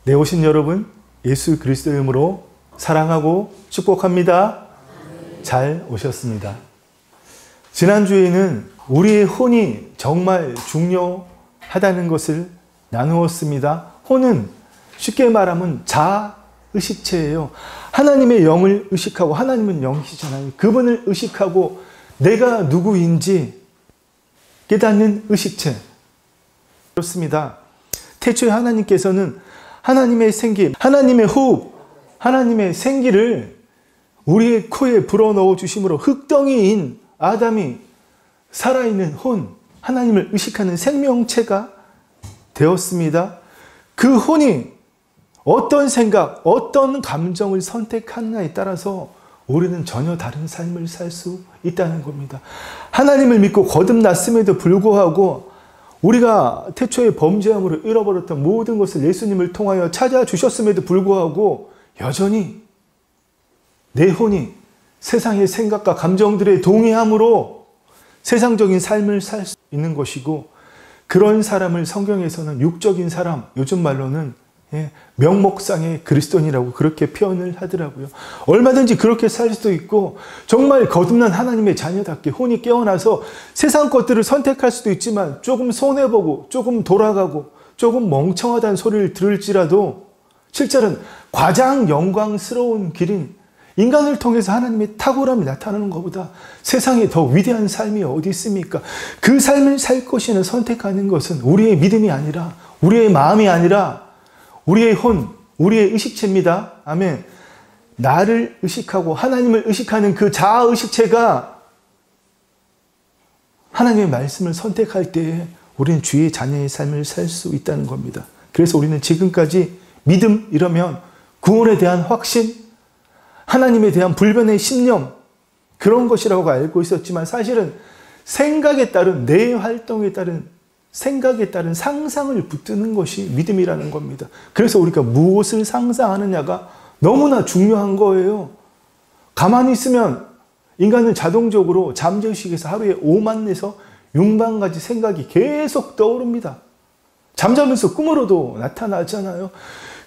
내 오신 여러분, 예수 그리스도의 이름으로 사랑하고 축복합니다. 잘 오셨습니다. 지난주에는 우리의 혼이 정말 중요하다는 것을 나누었습니다. 혼은 쉽게 말하면 자의식체예요. 하나님의 영을 의식하고, 하나님은 영이시잖아요. 그분을 의식하고 내가 누구인지 깨닫는 의식체. 그렇습니다. 태초에 하나님께서는 하나님의 생기, 하나님의 호흡, 하나님의 생기를 우리의 코에 불어넣어 주심으로 흙덩이인 아담이 살아있는 혼, 하나님을 의식하는 생명체가 되었습니다. 그 혼이 어떤 생각, 어떤 감정을 선택하느냐에 따라서 우리는 전혀 다른 삶을 살 수 있다는 겁니다. 하나님을 믿고 거듭났음에도 불구하고 우리가 태초에 범죄함으로 잃어버렸던 모든 것을 예수님을 통하여 찾아주셨음에도 불구하고 여전히 내 혼이 세상의 생각과 감정들에 동의함으로 세상적인 삶을 살 수 있는 것이고, 그런 사람을 성경에서는 육적인 사람, 요즘 말로는 명목상의 그리스도인이라고 그렇게 표현을 하더라고요. 얼마든지 그렇게 살 수도 있고, 정말 거듭난 하나님의 자녀답게 혼이 깨어나서 세상 것들을 선택할 수도 있지만, 조금 손해보고 조금 돌아가고 조금 멍청하다는 소리를 들을지라도 실제로는 가장 영광스러운 길인 인간을 통해서 하나님의 탁월함이 나타나는 것보다 세상에 더 위대한 삶이 어디 있습니까? 그 삶을 살 것이는 선택하는 것은 우리의 믿음이 아니라, 우리의 마음이 아니라 우리의 혼, 우리의 의식체입니다. 아멘. 나를 의식하고 하나님을 의식하는 그 자아의식체가 하나님의 말씀을 선택할 때에 우리는 주의 자녀의 삶을 살 수 있다는 겁니다. 그래서 우리는 지금까지 믿음 이러면 구원에 대한 확신, 하나님에 대한 불변의 신념, 그런 것이라고 알고 있었지만 사실은 생각에 따른, 내 활동에 따른, 생각에 따른 상상을 붙드는 것이 믿음이라는 겁니다. 그래서 우리가 무엇을 상상하느냐가 너무나 중요한 거예요. 가만히 있으면 인간은 자동적으로 잠재의식에서 하루에 5만에서 6만 가지 생각이 계속 떠오릅니다. 잠자면서 꿈으로도 나타나잖아요.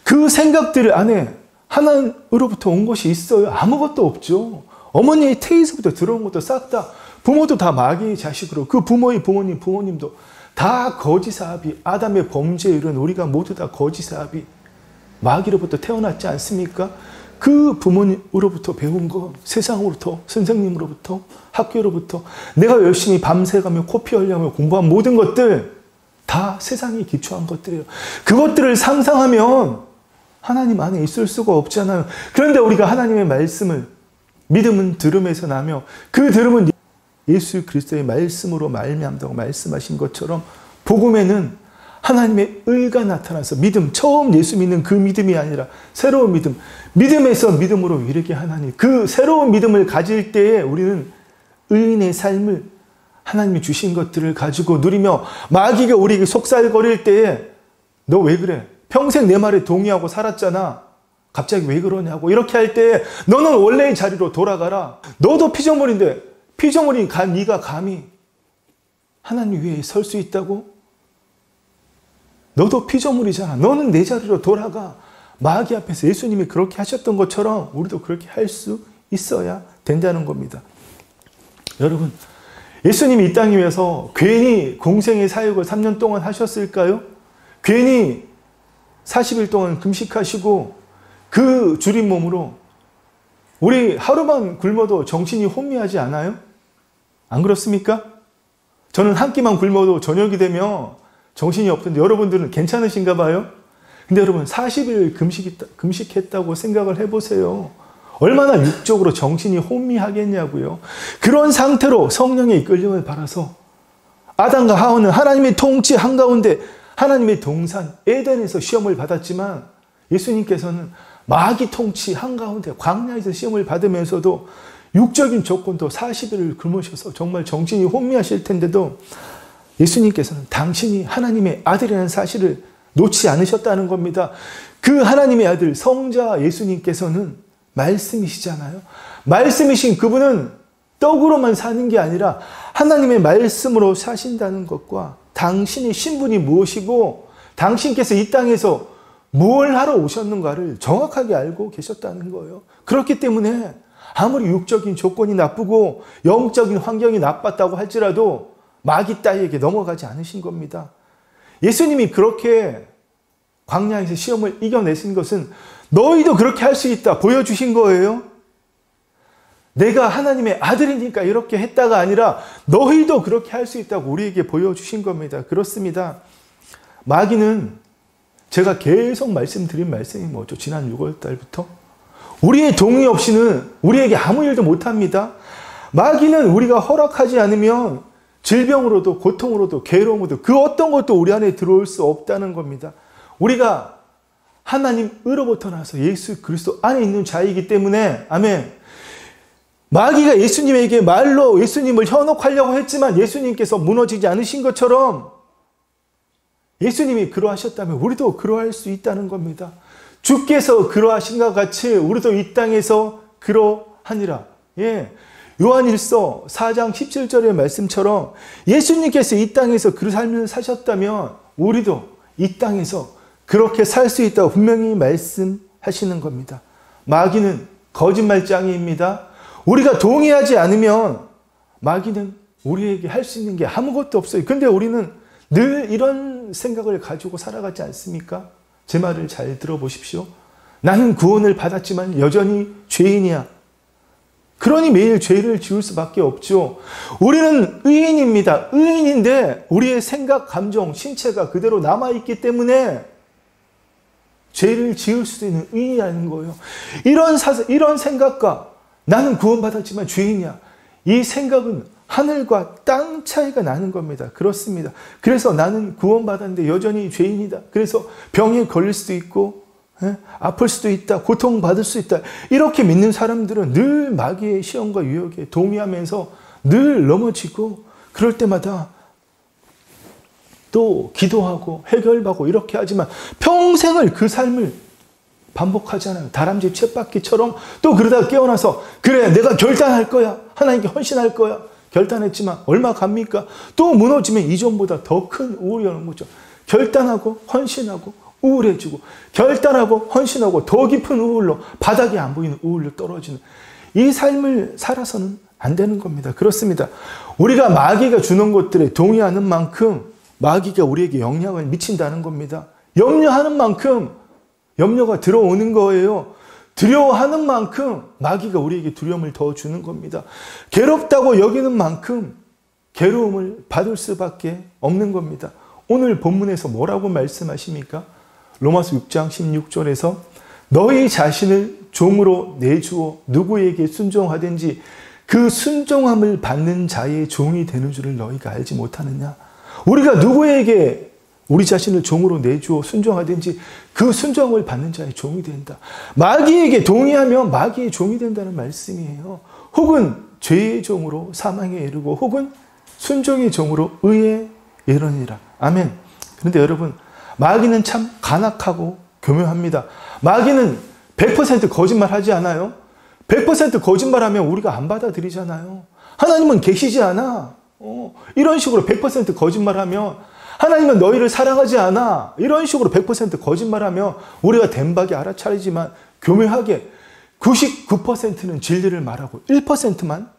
그 생각들 안에 하나님으로부터 온 것이 있어요? 아무것도 없죠. 어머니의 태에서부터 들어온 것도 싹 다, 부모도 다 마귀의 자식으로, 그 부모의 부모님, 부모님도 다 거짓사업이, 아담의 범죄에 이른 우리가 모두 다 거짓사업이 마귀로부터 태어났지 않습니까? 그 부모님으로부터 배운 거, 세상으로부터, 선생님으로부터, 학교로부터, 내가 열심히 밤새가며 코피 흘려가며 공부한 모든 것들 다 세상에 기초한 것들이에요. 그것들을 상상하면 하나님 안에 있을 수가 없잖아요. 그런데 우리가 하나님의 말씀을, 믿음은 들음에서 나며 그 들음은 예수 그리스도의 말씀으로 말미암다고 말씀하신 것처럼 복음에는 하나님의 의가 나타나서 믿음, 처음 예수 믿는 그 믿음이 아니라 새로운 믿음, 믿음에서 믿음으로 이르게 하나님, 그 새로운 믿음을 가질 때에 우리는 의인의 삶을, 하나님이 주신 것들을 가지고 누리며, 마귀가 우리에게 속살거릴 때에 너 왜 그래? 평생 내 말에 동의하고 살았잖아. 갑자기 왜 그러냐고. 이렇게 할 때 너는 원래의 자리로 돌아가라. 너도 피조물인데 피조물인 네가 감히 하나님 위에 설 수 있다고? 너도 피조물이잖아. 너는 내 자리로 돌아가. 마귀 앞에서 예수님이 그렇게 하셨던 것처럼 우리도 그렇게 할 수 있어야 된다는 겁니다. 여러분, 예수님이 이 땅에 위해서 괜히 공생의 사역을 3년 동안 하셨을까요? 괜히 40일 동안 금식하시고 그 줄인 몸으로 우리 하루만 굶어도 정신이 혼미하지 않아요? 안 그렇습니까? 저는 한 끼만 굶어도 저녁이 되면 정신이 없던데 여러분들은 괜찮으신가 봐요? 근데 여러분 40일 금식했다고 생각을 해보세요. 얼마나 육적으로 정신이 혼미하겠냐고요. 그런 상태로 성령의 이끌림을 받아서 아담과 하와는 하나님의 통치 한가운데 하나님의 동산 에덴에서 시험을 받았지만 예수님께서는 마귀 통치 한가운데 광야에서 시험을 받으면서도 육적인 조건도 40일을 굶으셔서 정말 정신이 혼미하실 텐데도 예수님께서는 당신이 하나님의 아들이라는 사실을 놓지 않으셨다는 겁니다. 그 하나님의 아들 성자 예수님께서는 말씀이시잖아요. 말씀이신 그분은 떡으로만 사는 게 아니라 하나님의 말씀으로 사신다는 것과 당신의 신분이 무엇이고 당신께서 이 땅에서 뭘 하러 오셨는가를 정확하게 알고 계셨다는 거예요. 그렇기 때문에 아무리 육적인 조건이 나쁘고 영적인 환경이 나빴다고 할지라도 마귀 따위에게 넘어가지 않으신 겁니다. 예수님이 그렇게 광야에서 시험을 이겨내신 것은 너희도 그렇게 할 수 있다 보여주신 거예요. 내가 하나님의 아들이니까 이렇게 했다가 아니라 너희도 그렇게 할 수 있다고 우리에게 보여주신 겁니다. 그렇습니다. 마귀는 제가 계속 말씀드린 말씀이 뭐죠? 지난 6월 달부터 우리의 동의 없이는 우리에게 아무 일도 못합니다. 마귀는 우리가 허락하지 않으면 질병으로도 고통으로도 괴로움으로도 그 어떤 것도 우리 안에 들어올 수 없다는 겁니다. 우리가 하나님 의로부터 나서 예수 그리스도 안에 있는 자이기 때문에 아멘. 마귀가 예수님에게 말로 예수님을 현혹하려고 했지만 예수님께서 무너지지 않으신 것처럼 예수님이 그러하셨다면 우리도 그러할 수 있다는 겁니다. 주께서 그러하신 것 같이 우리도 이 땅에서 그러하니라. 예. 요한일서 4장 17절의 말씀처럼 예수님께서 이 땅에서 그 삶을 사셨다면 우리도 이 땅에서 그렇게 살 수 있다고 분명히 말씀하시는 겁니다. 마귀는 거짓말장애입니다. 우리가 동의하지 않으면 마귀는 우리에게 할 수 있는 게 아무것도 없어요. 근데 우리는 늘 이런 생각을 가지고 살아가지 않습니까? 제 말을 잘 들어보십시오. 나는 구원을 받았지만 여전히 죄인이야. 그러니 매일 죄를 지을 수밖에 없죠. 우리는 의인입니다. 의인인데 우리의 생각, 감정, 신체가 그대로 남아있기 때문에 죄를 지을 수도 있는 의인이라는 거예요. 이런 생각과 나는 구원받았지만 죄인이야. 이 생각은 하늘과 땅 차이가 나는 겁니다. 그렇습니다. 그래서 나는 구원받았는데 여전히 죄인이다. 그래서 병에 걸릴 수도 있고 아플 수도 있다. 고통받을 수 있다. 이렇게 믿는 사람들은 늘 마귀의 시험과 유혹에 동의하면서 늘 넘어지고 그럴 때마다 또 기도하고 해결하고 이렇게 하지만 평생을 그 삶을 반복하잖아요. 다람쥐 쳇바퀴처럼 또 그러다가 깨어나서 그래 내가 결단할 거야. 하나님께 헌신할 거야. 결단했지만 얼마 갑니까? 또 무너지면 이전보다 더 큰 우울이 오는 거죠. 결단하고 헌신하고 우울해지고 결단하고 헌신하고 더 깊은 우울로 바닥이 안 보이는 우울로 떨어지는 이 삶을 살아서는 안 되는 겁니다. 그렇습니다. 우리가 마귀가 주는 것들에 동의하는 만큼 마귀가 우리에게 영향을 미친다는 겁니다. 염려하는 만큼 염려가 들어오는 거예요. 두려워하는 만큼 마귀가 우리에게 두려움을 더 주는 겁니다. 괴롭다고 여기는 만큼 괴로움을 받을 수밖에 없는 겁니다. 오늘 본문에서 뭐라고 말씀하십니까? 로마서 6장 16절에서 너희 자신을 종으로 내주어 누구에게 순종하든지 그 순종함을 받는 자의 종이 되는 줄을 너희가 알지 못하느냐? 우리가 누구에게 우리 자신을 종으로 내주어 순종하든지 그 순종을 받는 자의 종이 된다. 마귀에게 동의하면 마귀의 종이 된다는 말씀이에요. 혹은 죄의 종으로 사망에 이르고 혹은 순종의 종으로 의에 이르니라. 아멘. 그런데 여러분 마귀는 참 간악하고 교묘합니다. 마귀는 100% 거짓말하지 않아요. 100% 거짓말하면 우리가 안 받아들이잖아요. 하나님은 계시지 않아. 이런 식으로 100% 거짓말하면 하나님은 너희를 사랑하지 않아. 이런 식으로 100% 거짓말하면 우리가 된박이 알아차리지만 교묘하게 99%는 진리를 말하고 1%만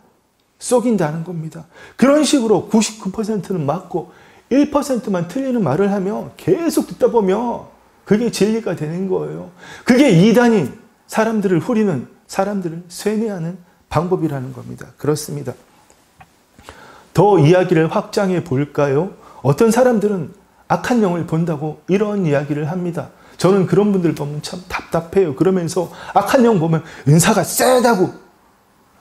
속인다는 겁니다. 그런 식으로 99%는 맞고 1%만 틀리는 말을 하면 계속 듣다 보면 그게 진리가 되는 거예요. 그게 이단인 사람들을 후리는 사람들을 쇠뇌하는 방법이라는 겁니다. 그렇습니다. 더 이야기를 확장해 볼까요? 어떤 사람들은 악한 영을 본다고 이런 이야기를 합니다. 저는 그런 분들 보면 참 답답해요. 그러면서 악한 영 보면 은사가 세다고.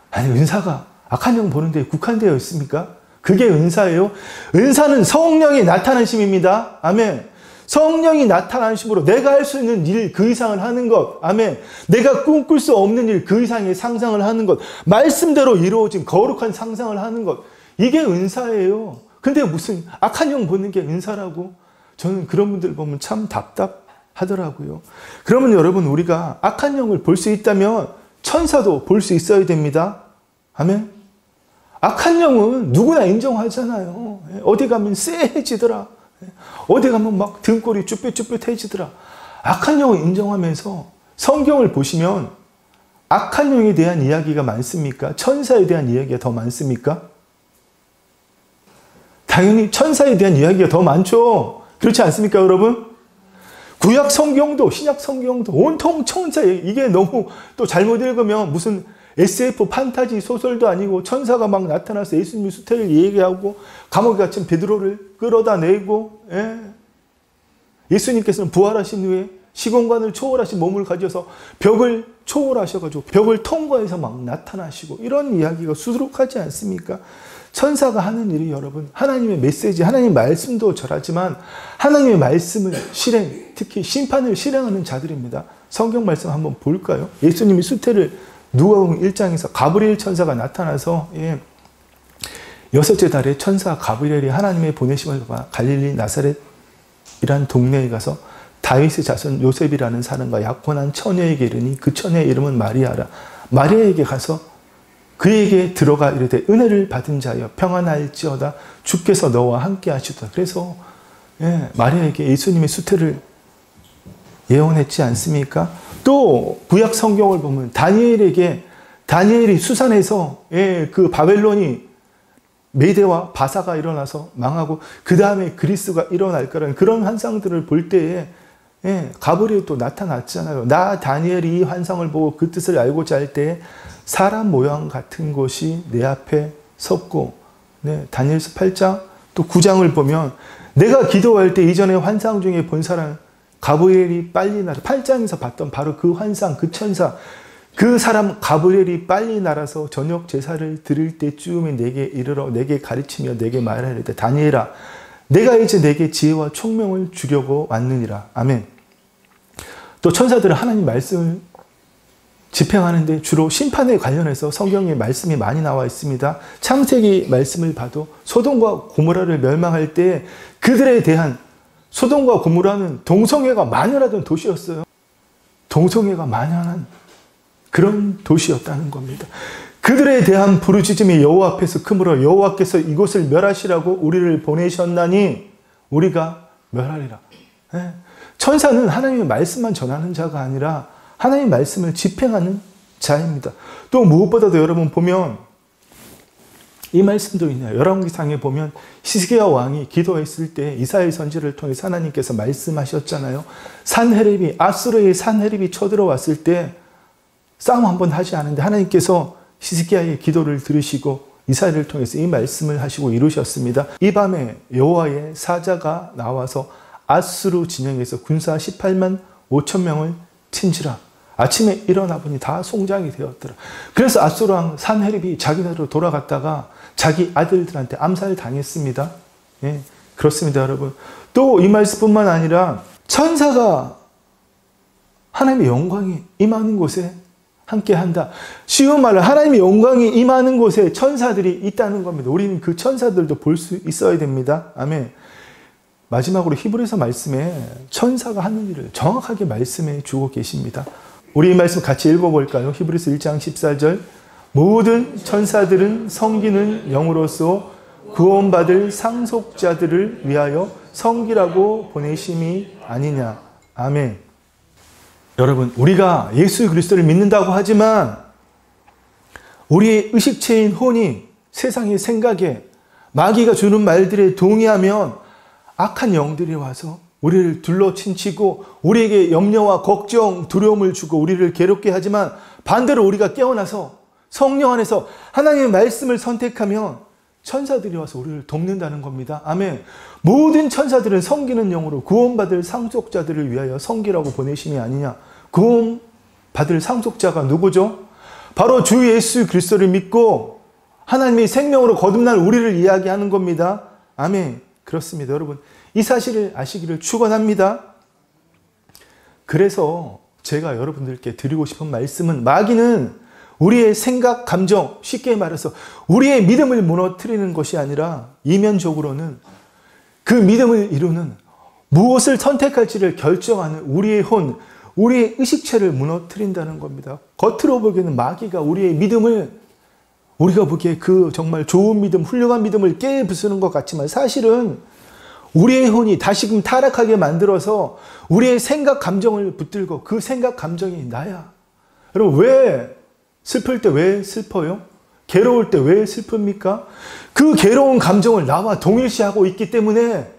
아니 은사가 악한 영 보는데 국한되어 있습니까? 그게 은사예요? 은사는 성령이 나타나심입니다. 아멘. 성령이 나타나심으로 내가 할 수 있는 일 그 이상을 하는 것. 아멘. 내가 꿈꿀 수 없는 일 그 이상의 상상을 하는 것. 말씀대로 이루어진 거룩한 상상을 하는 것. 이게 은사예요. 근데 무슨 악한 영 보는 게 은사라고? 저는 그런 분들 보면 참 답답하더라고요. 그러면 여러분 우리가 악한 영을 볼 수 있다면 천사도 볼 수 있어야 됩니다. 아멘. 악한 영은 누구나 인정하잖아요. 어디 가면 쎄해지더라. 어디 가면 막 등골이 쭈뼛쭈뼛해지더라. 악한 영을 인정하면서 성경을 보시면 악한 영에 대한 이야기가 많습니까? 천사에 대한 이야기가 더 많습니까? 당연히 천사에 대한 이야기가 더 많죠. 그렇지 않습니까, 여러분? 구약 성경도 신약 성경도 온통 천사에, 이게 너무 또 잘못 읽으면 무슨 SF 판타지 소설도 아니고 천사가 막 나타나서 예수님의 수태를 얘기하고 감옥에 갇힌 베드로를 끌어다 내고, 예수님께서는 부활하신 후에 시공간을 초월하신 몸을 가져서 벽을 초월하셔가지고 벽을 통과해서 막 나타나시고, 이런 이야기가 수두룩하지 않습니까? 천사가 하는 일이 여러분, 하나님의 메시지, 하나님의 말씀도 절하지만 하나님의 말씀을 실행, 특히 심판을 실행하는 자들입니다. 성경 말씀 한번 볼까요? 예수님이 수태를 누가복음 1장에서 가브리엘 천사가 나타나서 여섯째 달에 천사 가브리엘이 하나님의 보내심을 받아 갈릴리 나사렛이란 동네에 가서 다윗의 자손 요셉이라는 사람과 약혼한 처녀에게 이르니 그 처녀의 이름은 마리아라. 마리아에게 가서 그에게 들어가 이르되 은혜를 받은 자여 평안할지어다 주께서 너와 함께 하시도다. 그래서 마리아에게 예수님의 수태를 예언했지 않습니까? 또 구약 성경을 보면 다니엘이 수산에서 그 바벨론이 메대와 바사가 일어나서 망하고 그 다음에 그리스가 일어날 거라는 그런 환상들을 볼 때에 가브리엘이 또 나타났잖아요. 나 다니엘이 이 환상을 보고 그 뜻을 알고자 할 때에 사람 모양 같은 것이 내 앞에 섰고, 다니엘서 8장 또 9장을 보면 내가 기도할 때 이전에 환상 중에 본 사람 가브리엘이 빨리 날아, 8장에서 봤던 바로 그 환상, 그 천사, 그 사람 가브리엘이 빨리 날아서 저녁 제사를 드릴 때쯤에 내게 이르러 내게 가르치며 내게 말하리되 다니엘아 내가 이제 내게 지혜와 총명을 주려고 왔느니라. 아멘. 또 천사들은 하나님 말씀을 집행하는데 주로 심판에 관련해서 성경에 말씀이 많이 나와 있습니다. 창세기 말씀을 봐도 소돔과 고모라를 멸망할 때 그들에 대한, 소돔과 고모라는 동성애가 만연하던 도시였어요. 동성애가 만연한 그런 도시였다는 겁니다. 그들에 대한 부르짖음이 여호와 앞에서 크므로 여호와께서 이곳을 멸하시라고 우리를 보내셨나니 우리가 멸하리라. 천사는 하나님의 말씀만 전하는 자가 아니라 하나님의 말씀을 집행하는 자입니다. 또 무엇보다도 여러분 보면 이 말씀도 있네요. 열왕기상에 보면 히스기야 왕이 기도했을 때 이사야 선지를 통해서 하나님께서 말씀하셨잖아요. 산헤립이, 아수르의 산헤립이 쳐들어왔을 때 싸움 한번 하지 않은데 하나님께서 히스기야의 기도를 들으시고 이사야를 통해서 이 말씀을 하시고 이루셨습니다. 이 밤에 여호와의 사자가 나와서 아수르 진영에서 군사 18만 5천 명을 친지라. 아침에 일어나 보니 다 송장이 되었더라. 그래서 아수르 왕 산헤립이 자기 나라로 돌아갔다가 자기 아들들한테 암살당했습니다. 그렇습니다, 여러분. 또 이 말씀뿐만 아니라 천사가 하나님의 영광이 임하는 곳에 함께한다. 쉬운 말로 하나님의 영광이 임하는 곳에 천사들이 있다는 겁니다. 우리는 그 천사들도 볼 수 있어야 됩니다. 아멘. 마지막으로 히브리서 말씀에 천사가 하는 일을 정확하게 말씀해 주고 계십니다. 우리 이 말씀 같이 읽어볼까요? 히브리서 1장 14절. 모든 천사들은 섬기는 영으로서 구원받을 상속자들을 위하여 섬기라고 보내심이 아니냐. 아멘. 여러분, 우리가 예수 그리스도를 믿는다고 하지만 우리의 의식체인 혼이 세상의 생각에 마귀가 주는 말들에 동의하면 악한 영들이 와서 우리를 둘러친치고 우리에게 염려와 걱정, 두려움을 주고 우리를 괴롭게 하지만 반대로 우리가 깨어나서 성령 안에서 하나님의 말씀을 선택하면 천사들이 와서 우리를 돕는다는 겁니다. 아멘. 모든 천사들은 섬기는 영으로 구원받을 상속자들을 위하여 섬기라고 보내심이 아니냐. 구원받을 상속자가 누구죠? 바로 주 예수 그리스도를 믿고 하나님의 생명으로 거듭난 우리를 이야기하는 겁니다. 아멘. 그렇습니다. 여러분, 이 사실을 아시기를 축원합니다. 그래서 제가 여러분들께 드리고 싶은 말씀은 마귀는 우리의 생각, 감정, 쉽게 말해서 우리의 믿음을 무너뜨리는 것이 아니라 이면적으로는 그 믿음을 이루는 무엇을 선택할지를 결정하는 우리의 혼, 우리의 의식체를 무너뜨린다는 겁니다. 겉으로 보기에는 마귀가 우리의 믿음을, 우리가 보기에 그 정말 좋은 믿음, 훌륭한 믿음을 깨부수는 것 같지만 사실은 우리의 혼이 다시금 타락하게 만들어서 우리의 생각, 감정을 붙들고 그 생각, 감정이 나야. 여러분, 왜 슬플 때 왜 슬퍼요? 괴로울 때 왜 슬픕니까? 그 괴로운 감정을 나와 동일시하고 있기 때문에,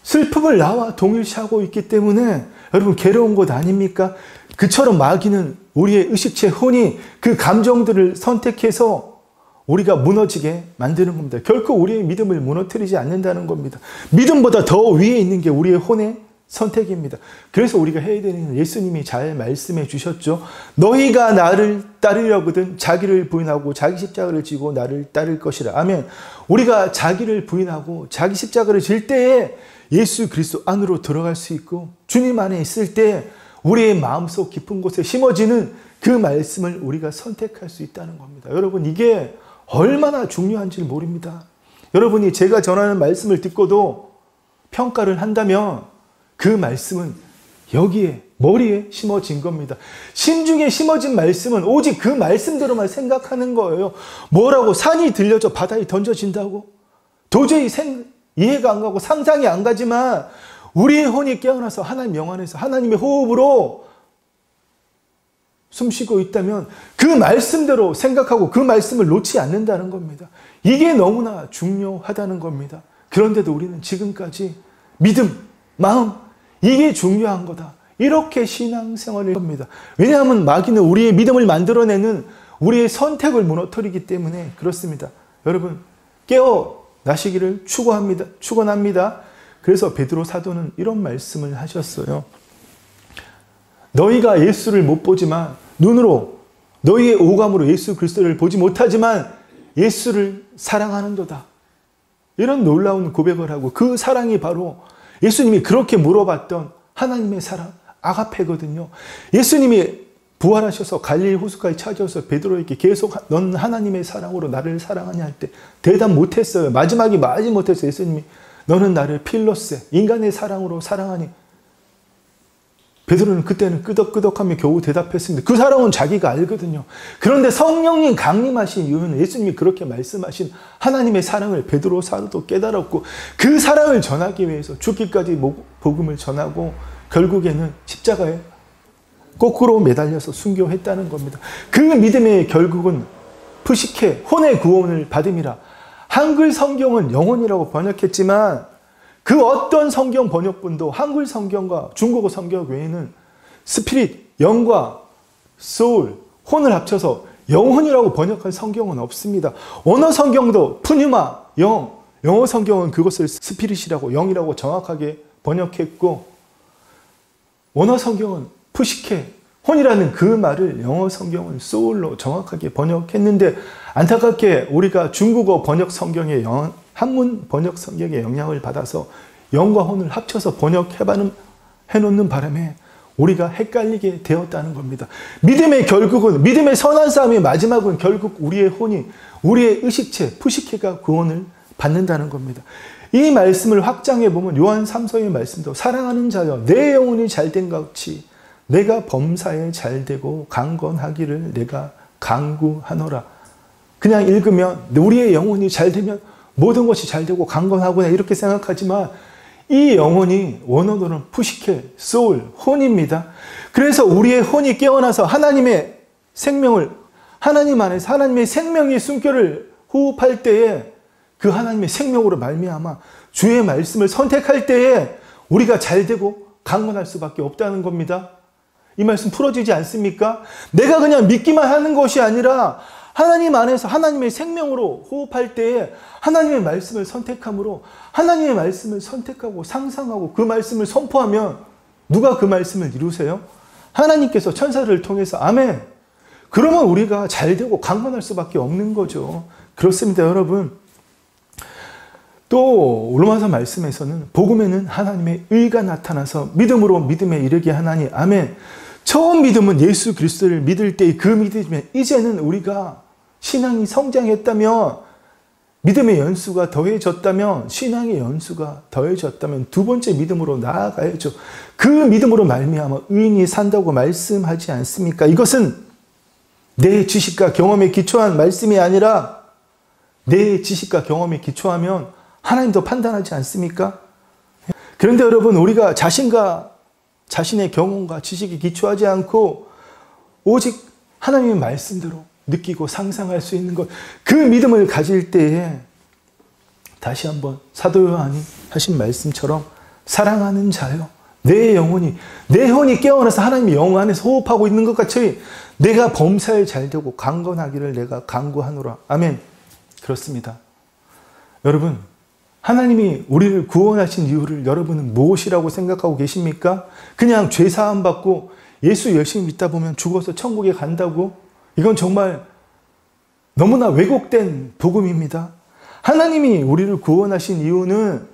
슬픔을 나와 동일시하고 있기 때문에 여러분 괴로운 것 아닙니까? 그처럼 마귀는 우리의 의식체 혼이 그 감정들을 선택해서 우리가 무너지게 만드는 겁니다. 결코 우리의 믿음을 무너뜨리지 않는다는 겁니다. 믿음보다 더 위에 있는 게 우리의 혼의 선택입니다. 그래서 우리가 해야 되는, 예수님이 잘 말씀해 주셨죠. 너희가 나를 따르려거든 자기를 부인하고 자기 십자가를 지고 나를 따를 것이라. 아멘. 우리가 자기를 부인하고 자기 십자가를 질 때에 예수 그리스도 안으로 들어갈 수 있고, 주님 안에 있을 때 우리의 마음속 깊은 곳에 심어지는 그 말씀을 우리가 선택할 수 있다는 겁니다. 여러분, 이게 얼마나 중요한지 모릅니다. 여러분이 제가 전하는 말씀을 듣고도 평가를 한다면 그 말씀은 여기에, 머리에 심어진 겁니다. 심중에 심어진 말씀은 오직 그 말씀대로만 생각하는 거예요. 뭐라고? 산이 들려져 바다에 던져진다고? 도저히 이해가 안 가고 상상이 안 가지만 우리의 혼이 깨어나서 하나님 영 안에서 하나님의 호흡으로 숨쉬고 있다면 그 말씀대로 생각하고 그 말씀을 놓지 않는다는 겁니다. 이게 너무나 중요하다는 겁니다. 그런데도 우리는 지금까지 믿음, 마음, 이게 중요한 거다, 이렇게 신앙생활을 합니다. 왜냐하면 마귀는 우리의 믿음을 만들어내는 우리의 선택을 무너뜨리기 때문에 그렇습니다. 여러분, 깨어나시기를 축원합니다. 그래서 베드로 사도는 이런 말씀을 하셨어요. 너희가 예수를 못 보지만, 눈으로 너희의 오감으로 예수 그리스도를 보지 못하지만 예수를 사랑하는도다. 이런 놀라운 고백을 하고, 그 사랑이 바로 예수님이 그렇게 물어봤던 하나님의 사랑, 아가페거든요. 예수님이 부활하셔서 갈릴리 호숫가에 찾아와서 베드로에게 계속 넌 하나님의 사랑으로 나를 사랑하냐 할 때 대답 못했어요. 마지막에 말하지 못했어요. 예수님이 너는 나를 필로세, 인간의 사랑으로 사랑하니. 베드로는 그때는 끄덕끄덕하며 겨우 대답했습니다. 그 사랑은 자기가 알거든요. 그런데 성령님 강림하신 이유는 예수님이 그렇게 말씀하신 하나님의 사랑을 베드로 사도도 깨달았고, 그 사랑을 전하기 위해서 죽기까지 복음을 전하고 결국에는 십자가에 거꾸로 매달려서 순교했다는 겁니다. 그 믿음의 결국은 푸시케, 혼의 구원을 받음이라. 한글 성경은 영혼이라고 번역했지만 그 어떤 성경 번역본도 한글 성경과 중국어 성경 외에는 스피릿, 영과 소울, 혼을 합쳐서 영혼이라고 번역한 성경은 없습니다. 언어 성경도 푸뉴마, 영어 성경은 그것을 스피릿이라고, 영이라고 정확하게 번역했고, 원어 성경은 푸시케, 혼이라는 그 말을 영어 성경은 소울로 정확하게 번역했는데, 안타깝게 우리가 중국어 번역 성경의 한문 번역 성경의 영향을 받아서 영과 혼을 합쳐서 번역해놓는 바람에 우리가 헷갈리게 되었다는 겁니다. 믿음의 결국은, 믿음의 선한 싸움의 마지막은 결국 우리의 혼이, 우리의 의식체, 푸시케가 구원을 받는다는 겁니다. 이 말씀을 확장해 보면 요한 3서의 말씀도 사랑하는 자여 내 영혼이 잘된 것 같이 내가 범사에 잘되고 강건하기를 내가 간구하노라. 그냥 읽으면 우리의 영혼이 잘되면 모든 것이 잘되고 강건하구나 이렇게 생각하지만, 이 영혼이 원어로는 푸시케, 소울, 혼입니다. 그래서 우리의 혼이 깨어나서 하나님의 생명을, 하나님 안에서 하나님의 생명의 숨결을 호흡할 때에 그 하나님의 생명으로 말미암아 주의 말씀을 선택할 때에 우리가 잘되고 강건할 수밖에 없다는 겁니다. 이 말씀 풀어지지 않습니까? 내가 그냥 믿기만 하는 것이 아니라 하나님 안에서 하나님의 생명으로 호흡할 때에 하나님의 말씀을 선택함으로, 하나님의 말씀을 선택하고 상상하고 그 말씀을 선포하면 누가 그 말씀을 이루세요? 하나님께서 천사를 통해서. 아멘. 그러면 우리가 잘되고 강건할 수밖에 없는 거죠. 그렇습니다, 여러분. 또 로마서 말씀에서는 복음에는 하나님의 의가 나타나서 믿음으로 믿음에 이르게 하나니. 아멘. 처음 믿음은 예수 그리스도를 믿을 때의 그 믿음에, 이제는 우리가 신앙이 성장했다면, 믿음의 연수가 더해졌다면, 신앙의 연수가 더해졌다면 두 번째 믿음으로 나아가야죠. 그 믿음으로 말미암아 의인이 산다고 말씀하지 않습니까? 이것은 내 지식과 경험에 기초한 말씀이 아니라 내 지식과 경험에 기초하면 하나님도 판단하지 않습니까? 그런데 여러분, 우리가 자신의 경험과 지식에 기초하지 않고 오직 하나님의 말씀대로 느끼고 상상할 수 있는 것, 그 믿음을 가질 때에 다시 한번 사도 요한이 하신 말씀처럼 사랑하는 자요, 내 영혼이, 내 혼이 깨어나서 하나님의 영 안에서 호흡하고 있는 것 같이 내가 범사에 잘되고 강건하기를 내가 간구하노라. 아멘. 그렇습니다. 여러분, 하나님이 우리를 구원하신 이유를 여러분은 무엇이라고 생각하고 계십니까? 그냥 죄사함 받고 예수 열심히 믿다 보면 죽어서 천국에 간다고? 이건 정말 너무나 왜곡된 복음입니다. 하나님이 우리를 구원하신 이유는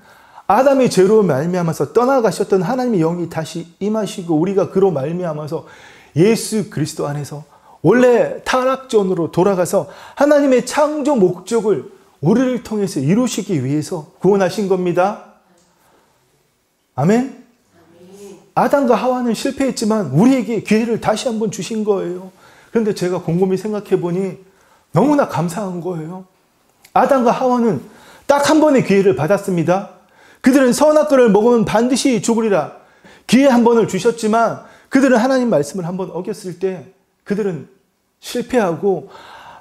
아담의 죄로 말미암아서 떠나가셨던 하나님의 영이 다시 임하시고 우리가 그로 말미암아서 예수 그리스도 안에서 원래 타락전으로 돌아가서 하나님의 창조 목적을 우리를 통해서 이루시기 위해서 구원하신 겁니다. 아멘? 아담과 하와는 실패했지만 우리에게 기회를 다시 한번 주신 거예요. 그런데 제가 곰곰이 생각해 보니 너무나 감사한 거예요. 아담과 하와는 딱 한 번의 기회를 받았습니다. 그들은 선악과를 먹으면 반드시 죽으리라. 기회 한 번을 주셨지만 그들은 하나님 말씀을 한번 어겼을 때 그들은 실패하고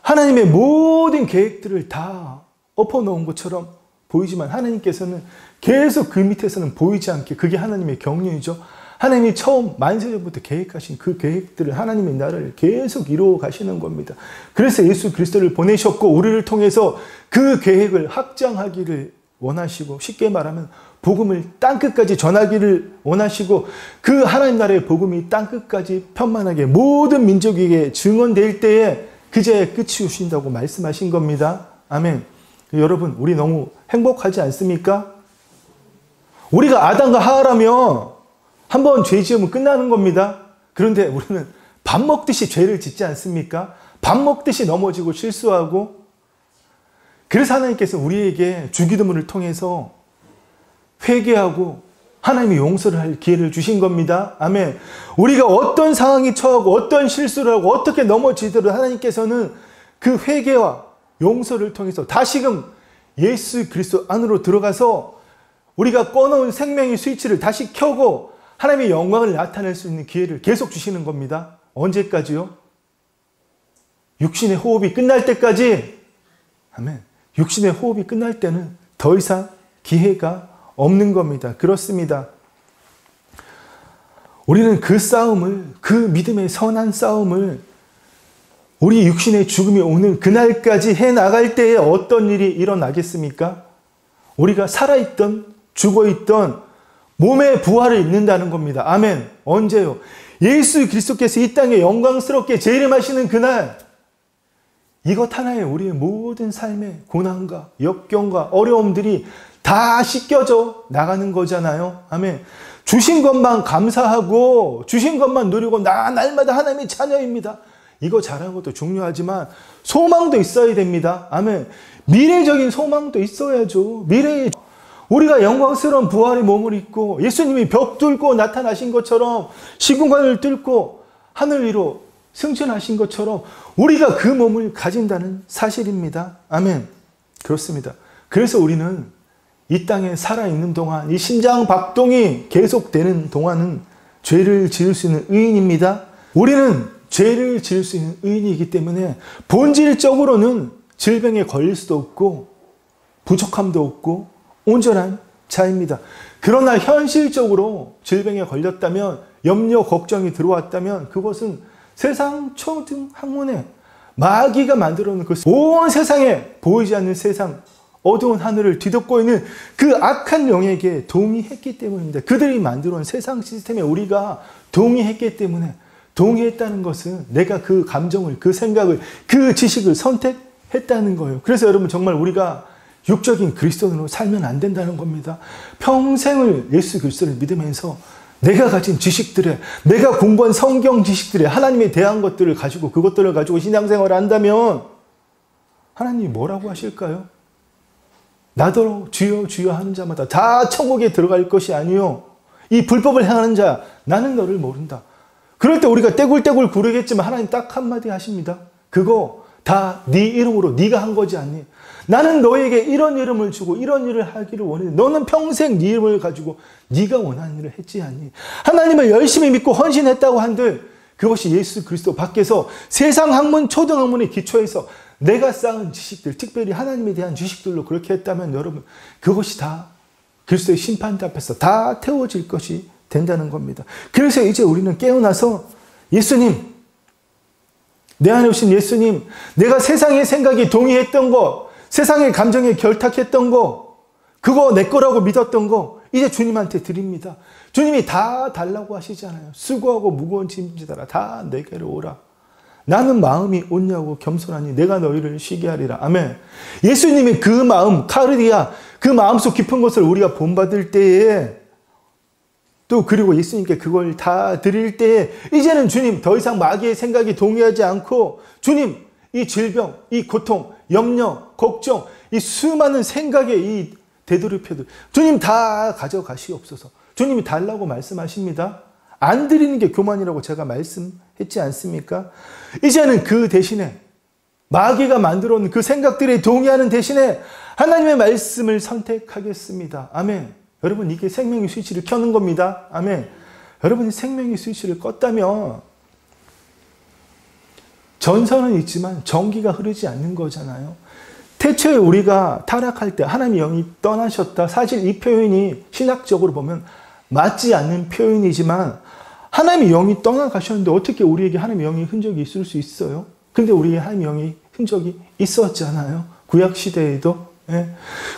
하나님의 모든 계획들을 다 엎어놓은 것처럼 보이지만 하나님께서는 계속 그 밑에서는 보이지 않게, 그게 하나님의 경륜이죠. 하나님이 처음 만세전부터 계획하신 그 계획들을, 하나님의 나라를 계속 이루어 가시는 겁니다. 그래서 예수 그리스도를 보내셨고 우리를 통해서 그 계획을 확장하기를 원하시고, 쉽게 말하면 복음을 땅끝까지 전하기를 원하시고, 그 하나님 나라의 복음이 땅끝까지 편만하게 모든 민족에게 증언될 때에 그제야 끝이 오신다고 말씀하신 겁니다. 아멘. 여러분, 우리 너무 행복하지 않습니까? 우리가 아담과 하와라면 한번 죄 지으면 끝나는 겁니다. 그런데 우리는 밥 먹듯이 죄를 짓지 않습니까? 밥 먹듯이 넘어지고 실수하고. 그래서 하나님께서 우리에게 주기도문을 통해서 회개하고 하나님의 용서를 할 기회를 주신 겁니다. 아멘. 우리가 어떤 상황에 처하고 어떤 실수를 하고 어떻게 넘어지더라도 하나님께서는 그 회개와 용서를 통해서 다시금 예수 그리스도 안으로 들어가서 우리가 꺼놓은 생명의 스위치를 다시 켜고 하나님의 영광을 나타낼 수 있는 기회를 계속 주시는 겁니다. 언제까지요? 육신의 호흡이 끝날 때까지. 아멘. 육신의 호흡이 끝날 때는 더 이상 기회가 없는 겁니다. 그렇습니다. 우리는 그 싸움을, 그 믿음의 선한 싸움을 우리 육신의 죽음이 오는 그날까지 해나갈 때에 어떤 일이 일어나겠습니까? 우리가 살아있던, 죽어있던 몸의 부활을 입는다는 겁니다. 아멘. 언제요? 예수 그리스도께서 이 땅에 영광스럽게 재림하시는 그날, 이것 하나에 우리의 모든 삶의 고난과 역경과 어려움들이 다 씻겨져 나가는 거잖아요. 아멘. 주신 것만 감사하고 주신 것만 누리고 나 날마다 하나님의 자녀입니다. 이거 잘하는 것도 중요하지만 소망도 있어야 됩니다. 아멘. 미래적인 소망도 있어야죠. 미래에 우리가 영광스러운 부활의 몸을 입고 예수님이 벽 뚫고 나타나신 것처럼 시공간을 뚫고 하늘 위로 승천하신 것처럼 우리가 그 몸을 가진다는 사실입니다. 아멘. 그렇습니다. 그래서 우리는 이 땅에 살아있는 동안, 이 심장 박동이 계속되는 동안은 죄를 지을 수 있는 의인입니다. 우리는 죄를 지을 수 있는 의인이기 때문에 본질적으로는 질병에 걸릴 수도 없고 부족함도 없고 온전한 자입니다. 그러나 현실적으로 질병에 걸렸다면, 염려, 걱정이 들어왔다면 그것은 세상 초등 학문에 마귀가 만들어놓은 그 온 세상에 보이지 않는 세상, 어두운 하늘을 뒤덮고 있는 그 악한 영에게 동의했기 때문입니다. 그들이 만들어놓은 세상 시스템에 우리가 동의했기 때문에, 동의했다는 것은 내가 그 감정을, 그 생각을, 그 지식을 선택했다는 거예요. 그래서 여러분, 정말 우리가 육적인 그리스도인으로 살면 안 된다는 겁니다. 평생을 예수 그리스도를 믿으면서 내가 가진 지식들에, 내가 공부한 성경 지식들에 하나님에 대한 것들을 가지고, 그것들을 가지고 신앙생활을 한다면 하나님이 뭐라고 하실까요? 나더러 주여 주여 하는 자마다 다 천국에 들어갈 것이 아니요 이 불법을 행하는 자 나는 너를 모른다. 그럴 때 우리가 떼굴떼굴 구르겠지만 하나님 딱 한마디 하십니다. 그거 다 네 이름으로 네가 한 거지 않니? 나는 너에게 이런 이름을 주고 이런 일을 하기를 원했는데 너는 평생 네 이름을 가지고 네가 원하는 일을 했지 않니? 하나님을 열심히 믿고 헌신했다고 한들 그것이 예수 그리스도 밖에서 세상 학문, 초등학문에 기초해서 내가 쌓은 지식들, 특별히 하나님에 대한 지식들로 그렇게 했다면 여러분 그것이 다 그리스도의 심판대 앞에서 다 태워질 것이 된다는 겁니다. 그래서 이제 우리는 깨어나서 예수님, 내 안에 오신 예수님, 내가 세상의 생각에 동의했던 거, 세상의 감정에 결탁했던 거, 그거 내 거라고 믿었던 거 이제 주님한테 드립니다. 주님이 다 달라고 하시잖아요. 수고하고 무거운 짐 지다라 다 내게로 오라. 나는 마음이 온유하고 겸손하니 내가 너희를 쉬게 하리라. 아멘. 예수님이 그 마음, 카르디아, 그 마음속 깊은 것을 우리가 본받을 때에 또 그리고 예수님께 그걸 다 드릴 때에 이제는 주님 더 이상 마귀의 생각에 동의하지 않고 주님 이 질병, 이 고통, 염려, 걱정, 이 수많은 생각의 이 되돌이표들 주님 다 가져가시옵소서. 주님이 달라고 말씀하십니다. 안 드리는 게 교만이라고 제가 말씀했지 않습니까? 이제는 그 대신에 마귀가 만들어 놓은 그 생각들에 동의하는 대신에 하나님의 말씀을 선택하겠습니다. 아멘. 여러분 이게 생명의 스위치를 켜는 겁니다. 아멘. 여러분이 생명의 스위치를 껐다면 전선은 있지만 전기가 흐르지 않는 거잖아요. 태초에 우리가 타락할 때 하나님의 영이 떠나셨다. 사실 이 표현이 신학적으로 보면 맞지 않는 표현이지만 하나님의 영이 떠나가셨는데 어떻게 우리에게 하나님의 영의 흔적이 있을 수 있어요? 근데 우리에게 하나님의 영의 흔적이 있었잖아요. 구약시대에도. 예.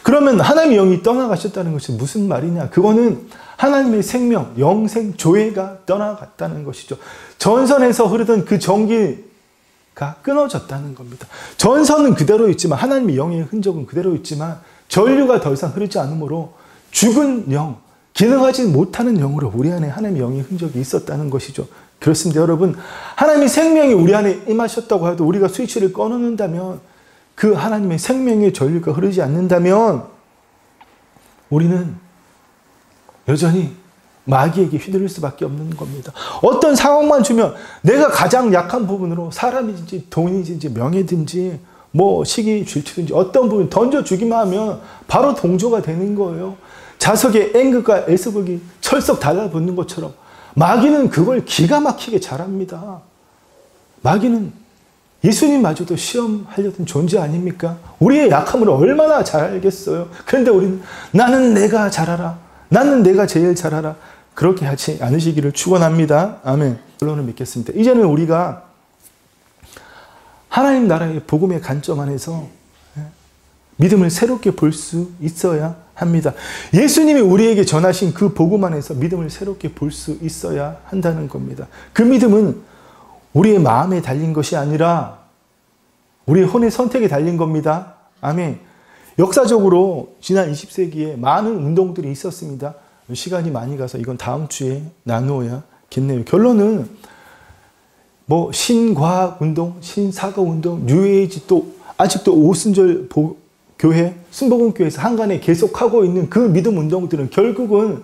그러면 하나님의 영이 떠나가셨다는 것이 무슨 말이냐? 그거는 하나님의 생명, 영생, 조회가 떠나갔다는 것이죠. 전선에서 흐르던 그 전기가 끊어졌다는 겁니다. 전선은 그대로 있지만 하나님의 영의 흔적은 그대로 있지만 전류가 더 이상 흐르지 않으므로 죽은 영, 기능하지 못하는 영으로 우리 안에 하나님의 영의 흔적이 있었다는 것이죠. 그렇습니다. 여러분, 하나님의 생명이 우리 안에 임하셨다고 해도 우리가 스위치를 꺼놓는다면 그 하나님의 생명의 전류가 흐르지 않는다면 우리는 여전히 마귀에게 휘둘릴 수밖에 없는 겁니다. 어떤 상황만 주면 내가 가장 약한 부분으로 사람이든지 돈이든지 명예든지 뭐 시기 질투든지 어떤 부분 던져주기만 하면 바로 동조가 되는 거예요. 자석에 N극과 S극이 철썩 달라붙는 것처럼 마귀는 그걸 기가 막히게 잘합니다. 마귀는 예수님마저도 시험하려던 존재 아닙니까? 우리의 약함을 얼마나 잘 알겠어요. 그런데 우리는 나는 내가 잘하라. 나는 내가 제일 잘하라. 그렇게 하지 않으시기를 축원합니다. 아멘. 결론을 맺겠습니다. 이제는 우리가 하나님 나라의 복음의 관점 안에서 믿음을 새롭게 볼 수 있어야 합니다. 예수님이 우리에게 전하신 그 복음 안에서 믿음을 새롭게 볼 수 있어야 한다는 겁니다. 그 믿음은 우리의 마음에 달린 것이 아니라 우리의 혼의 선택에 달린 겁니다. 아멘. 역사적으로 지난 20세기에 많은 운동들이 있었습니다. 시간이 많이 가서 이건 다음 주에 나누어야겠네요. 결론은 뭐 신과학 운동, 신사과 운동, 뉴에이지 또 아직도 오순절 교회, 순복음교회에서 한간에 계속하고 있는 그 믿음 운동들은 결국은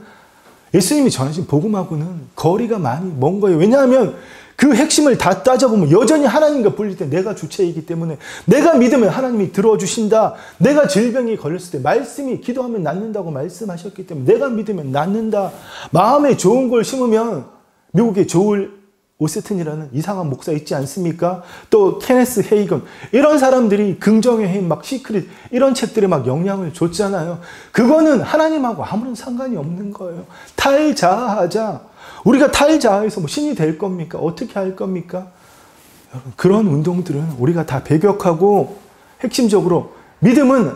예수님이 전하신 복음하고는 거리가 많이 먼 거예요. 왜냐하면 그 핵심을 다 따져보면 여전히 하나님과 불릴 때 내가 주체이기 때문에 내가 믿으면 하나님이 들어주신다. 내가 질병이 걸렸을 때 말씀이 기도하면 낫는다고 말씀하셨기 때문에 내가 믿으면 낫는다. 마음에 좋은 걸 심으면 미국의 조엘 오스틴이라는 이상한 목사 있지 않습니까? 또 케네스 헤이건 이런 사람들이 긍정의 힘, 막 시크릿 이런 책들에 막 영향을 줬잖아요. 그거는 하나님하고 아무런 상관이 없는 거예요. 탈자하자. 우리가 탈자해서 뭐 신이 될 겁니까? 어떻게 할 겁니까? 여러분, 그런 운동들은 우리가 다 배격하고 핵심적으로 믿음은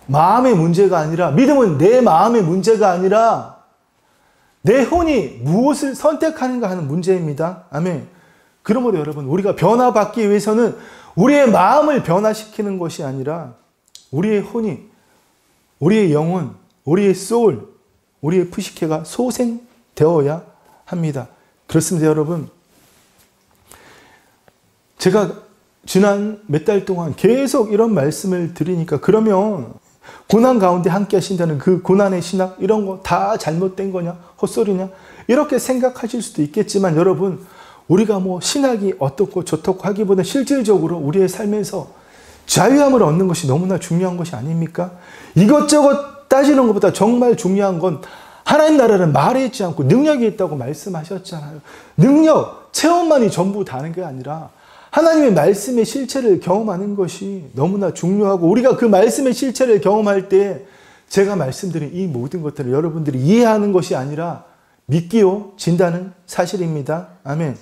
마음의 문제가 아니라 믿음은 내 마음의 문제가 아니라 내 혼이 무엇을 선택하는가 하는 문제입니다. 아멘. 그러므로 여러분 우리가 변화받기 위해서는 우리의 마음을 변화시키는 것이 아니라 우리의 혼이, 우리의 영혼, 우리의 소울, 우리의 푸시케가 소생되어야 합니다. 그렇습니다. 여러분. 제가 지난 몇 달 동안 계속 이런 말씀을 드리니까 그러면 고난 가운데 함께 하신다는 그 고난의 신학 이런 거 다 잘못된 거냐? 헛소리냐? 이렇게 생각하실 수도 있겠지만 여러분 우리가 뭐 신학이 어떻고 저떻고 하기보다 실질적으로 우리의 삶에서 자유함을 얻는 것이 너무나 중요한 것이 아닙니까? 이것저것 따지는 것보다 정말 중요한 건 하나님 나라는 말에 있지 않고 능력이 있다고 말씀하셨잖아요. 능력, 체험만이 전부 다는 게 아니라 하나님의 말씀의 실체를 경험하는 것이 너무나 중요하고, 우리가 그 말씀의 실체를 경험할 때 제가 말씀드린 이 모든 것들을 여러분들이 이해하는 것이 아니라 믿기워진다는 사실입니다. 아멘.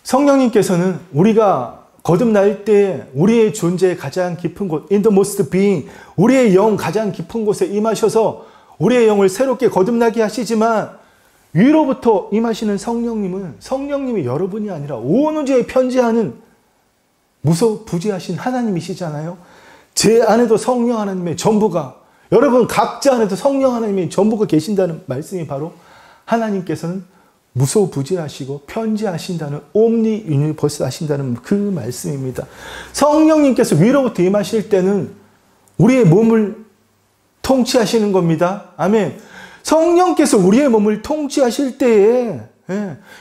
성령님께서는 우리가 거듭날 때 우리의 존재의 가장 깊은 곳, in the most being, 우리의 영 가장 깊은 곳에 임하셔서 우리의 영을 새롭게 거듭나게 하시지만, 위로부터 임하시는 성령님은 성령님이 여러분이 아니라 온 우주에 편지하는 무소부지하신 하나님이시잖아요. 제 안에도 성령 하나님의 전부가, 여러분 각자 안에도 성령 하나님의 전부가 계신다는 말씀이 바로 하나님께서는 무소부지하시고 편지하신다는, 옴니 유니버스 하신다는 그 말씀입니다. 성령님께서 위로부터 임하실 때는 우리의 몸을 통치하시는 겁니다. 아멘. 성령께서 우리의 몸을 통치하실 때에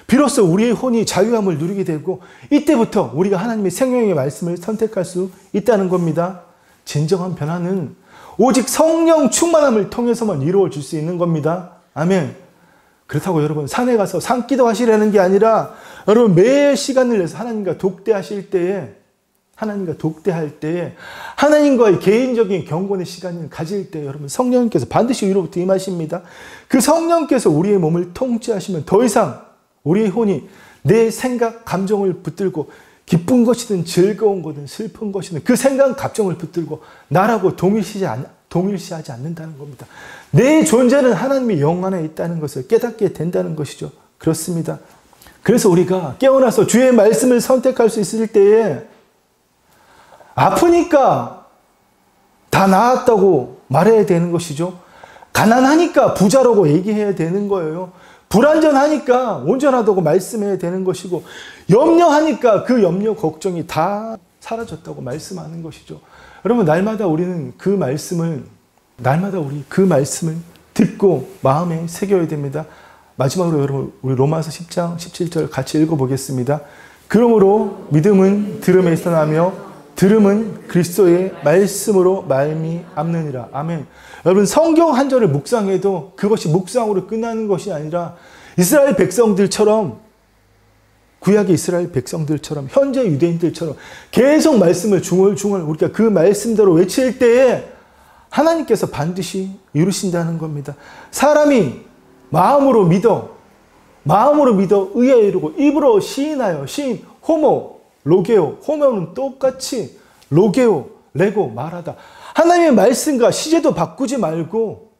비로소 우리의 혼이 자유함을 누리게 되고, 이때부터 우리가 하나님의 생명의 말씀을 선택할 수 있다는 겁니다. 진정한 변화는 오직 성령 충만함을 통해서만 이루어질 수 있는 겁니다. 아멘. 그렇다고 여러분 산에 가서 산기도 하시려는 게 아니라, 여러분 매 시간을 내서 하나님과 독대하실 때에, 하나님과 독대할 때에 하나님과의 개인적인 경건의 시간을 가질 때 여러분 성령님께서 반드시 위로부터 임하십니다. 그 성령께서 우리의 몸을 통치하시면 더 이상 우리의 혼이 내 생각, 감정을 붙들고, 기쁜 것이든 즐거운 것이든 슬픈 것이든 그 생각, 감정을 붙들고 나라고 동일시하지 않는다는 겁니다. 내 존재는 하나님의 영 안에 있다는 것을 깨닫게 된다는 것이죠. 그렇습니다. 그래서 우리가 깨어나서 주의 말씀을 선택할 수 있을 때에 아프니까 다 나았다고 말해야 되는 것이죠. 가난하니까 부자라고 얘기해야 되는 거예요. 불완전하니까 온전하다고 말씀해야 되는 것이고, 염려하니까 그 염려, 걱정이 다 사라졌다고 말씀하는 것이죠. 여러분 날마다 우리는 그 말씀을 듣고 마음에 새겨야 됩니다. 마지막으로 여러분 우리 로마서 10장 17절 같이 읽어보겠습니다. 그러므로 믿음은 들음에서 나며 들음은 그리스도의 말씀으로 말미암느니라. 아멘. 여러분 성경 한 절을 묵상해도 그것이 묵상으로 끝나는 것이 아니라, 이스라엘 백성들처럼, 구약의 이스라엘 백성들처럼, 현재 유대인들처럼 계속 말씀을 중얼중얼 우리가 그 말씀대로 외칠 때에 하나님께서 반드시 이루신다는 겁니다. 사람이 마음으로 믿어 의에 이르고 입으로 시인하여, 시인, 호모, 로게오, 호모는 똑같이 로게오, 레고, 말하다. 하나님의 말씀과 시제도 바꾸지 말고,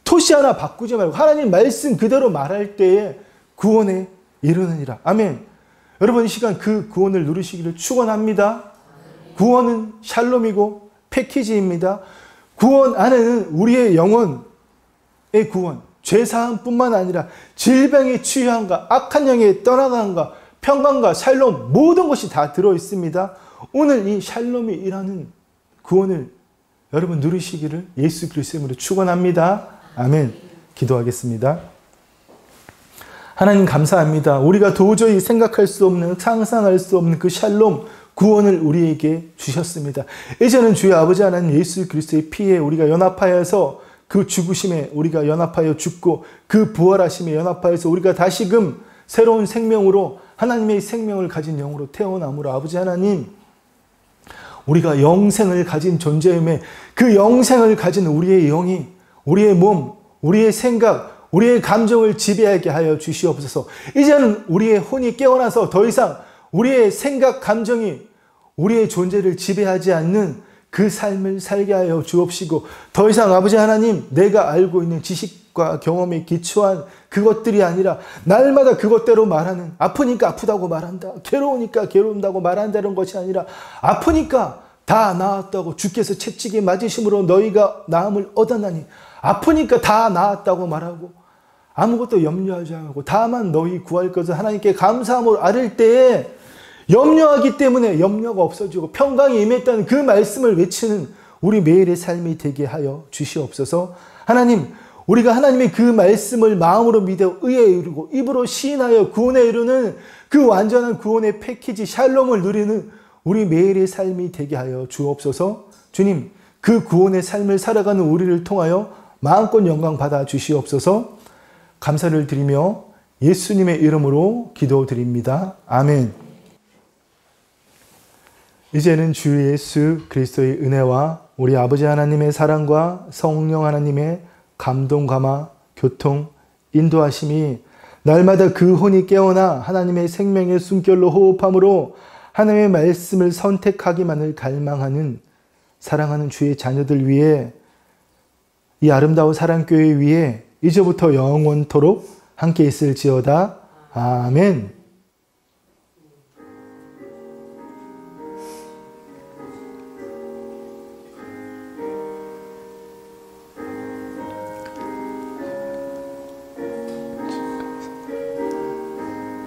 토시 하나 바꾸지 말고 하나님 말씀 그대로 말할 때에 구원에 이르느니라. 아멘. 여러분 이 시간 그 구원을 누리시기를 축원합니다. 구원은 샬롬이고 패키지입니다. 구원 안에는 우리의 영혼의 구원, 죄사함뿐만 아니라 질병의 치유함과 악한 영의 떠나감과 평강과 샬롬, 모든 것이 다 들어있습니다. 오늘 이 샬롬이 일하는 구원을 여러분 누리시기를 예수 그리스도의 이름으로 축원합니다. 아멘. 기도하겠습니다. 하나님 감사합니다. 우리가 도저히 생각할 수 없는, 상상할 수 없는 그 샬롬, 구원을 우리에게 주셨습니다. 이제는 주의 아버지 하나님 예수 그리스도의 피에 우리가 연합하여서, 그 죽으심에 우리가 연합하여 죽고 그 부활하심에 연합하여서 우리가 다시금 새로운 생명으로 하나님의 생명을 가진 영으로 태어나므로 아버지 하나님, 우리가 영생을 가진 존재임에 그 영생을 가진 우리의 영이 우리의 몸, 우리의 생각, 우리의 감정을 지배하게 하여 주시옵소서. 이제는 우리의 혼이 깨어나서 더 이상 우리의 생각, 감정이 우리의 존재를 지배하지 않는 그 삶을 살게 하여 주옵시고, 더 이상 아버지 하나님, 내가 알고 있는 지식과 경험에 기초한 그것들이 아니라 날마다 그것대로 말하는, 아프니까 아프다고 말한다, 괴로우니까 괴로운다고 말한다는 것이 아니라, 아프니까 다 나았다고, 주께서 채찍에 맞으심으로 너희가 나음을 얻었나니, 아프니까 다 나았다고 말하고 아무것도 염려하지 않고 다만 너희 구할 것을 하나님께 감사함으로 아뢰을 때에 염려하기 때문에 염려가 없어지고 평강이 임했다는 그 말씀을 외치는 우리 매일의 삶이 되게 하여 주시옵소서. 하나님, 우리가 하나님의 그 말씀을 마음으로 믿어 의에 이르고 입으로 시인하여 구원에 이르는 그 완전한 구원의 패키지 샬롬을 누리는 우리 매일의 삶이 되게 하여 주옵소서. 주님, 그 구원의 삶을 살아가는 우리를 통하여 마음껏 영광 받아 주시옵소서. 감사를 드리며 예수님의 이름으로 기도드립니다. 아멘. 이제는 주 예수 그리스도의 은혜와 우리 아버지 하나님의 사랑과 성령 하나님의 감동, 감화, 교통, 인도하심이 날마다 그 혼이 깨어나 하나님의 생명의 숨결로 호흡함으로 하나님의 말씀을 선택하기만을 갈망하는 사랑하는 주의 자녀들 위해 이 아름다운 사랑교회 위에 이제부터 영원토록 함께 있을지어다. 아멘.